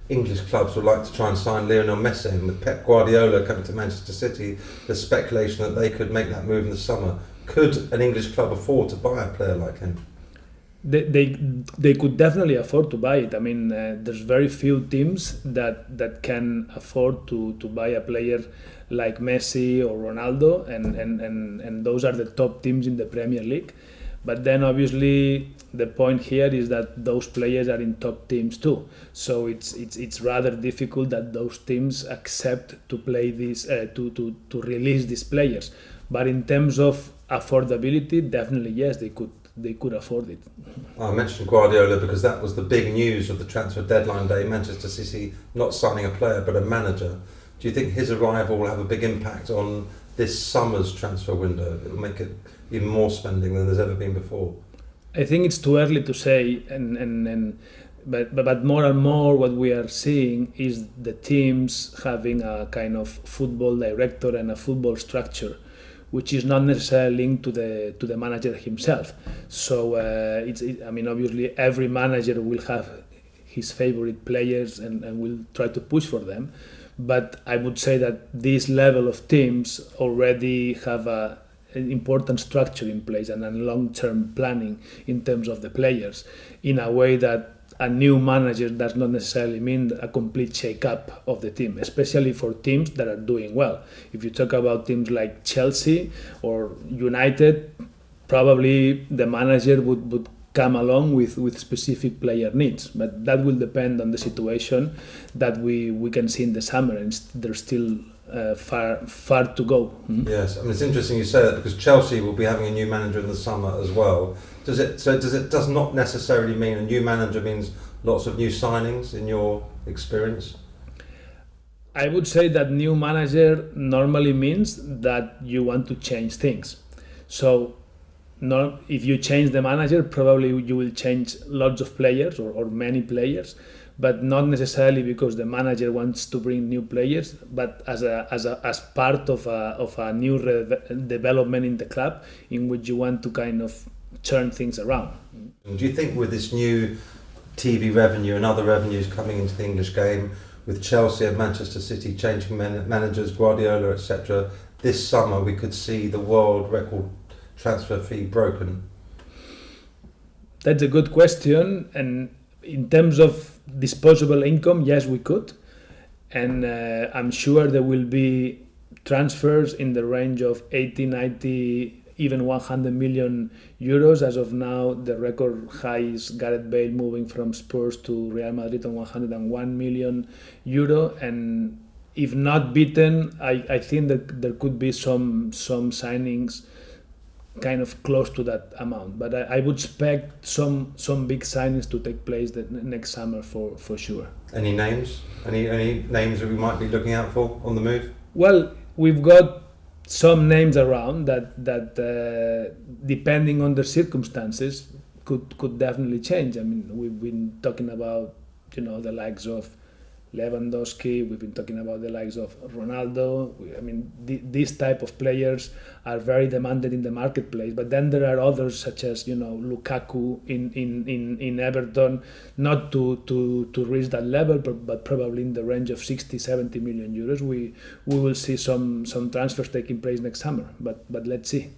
English clubs would like to try and sign Lionel Messi, and with Pep Guardiola coming to Manchester City, there's speculation that they could make that move in the summer. Could an English club afford to buy a player like him? They could definitely afford to buy it. I mean, there's very few teams that can afford to buy a player like Messi or Ronaldo, and those are the top teams in the Premier League. But then obviously the point here is that those players are in top teams too. So it's rather difficult that those teams accept to play this to release these players. But in terms of affordability, definitely yes, they could afford it. I mentioned Guardiola because that was the big news of the transfer deadline day. Manchester City not signing a player but a manager. Do you think his arrival will have a big impact on this summer's transfer window? It will make it even more spending than there's ever been before. I think it's too early to say, but more and more what we are seeing is the teams having a kind of football director and a football structure, which is not necessarily linked to the manager himself. So I mean, obviously every manager will have his favorite players and will try to push for them. But I would say that this level of teams already have an important structure in place and a long-term planning in terms of the players, in a way that a new manager does not necessarily mean a complete shake-up of the team, especially for teams that are doing well. If you talk about teams like Chelsea or United, probably the manager would come along with specific player needs, but that will depend on the situation that we can see in the summer, and there's still far to go. Yes, I mean it's interesting you say that because Chelsea will be having a new manager in the summer as well. Does it not necessarily mean a new manager means lots of new signings in your experience? I would say that new manager normally means that you want to change things. So if you change the manager, probably you will change lots of players or many players, but not necessarily because the manager wants to bring new players, but as part of a new development in the club in which you want to kind of turn things around. Do you think with this new TV revenue and other revenues coming into the English game, with Chelsea and Manchester City changing managers, Guardiola, etc., this summer we could see the world record transfer fee broken? That's a good question, and in terms of disposable income, yes, we could, and I'm sure there will be transfers in the range of 80, 90, even 100 million euros. As of now, the record high is Gareth Bale moving from Spurs to Real Madrid on 101 million euro, and if not beaten, I think that there could be some signings kind of close to that amount, but I would expect some big signings to take place next summer for sure. Any names? Any names that we might be looking out for on the move? Well, we've got some names around that depending on the circumstances could definitely change. I mean, we've been talking about the likes of Lewandowski, we've been talking about the likes of Ronaldo. I mean, these type of players are very demanded in the marketplace. But then there are others such as Lukaku in Everton, not to reach that level, but probably in the range of 60-70 million euros. We will see some transfers taking place next summer. But let's see.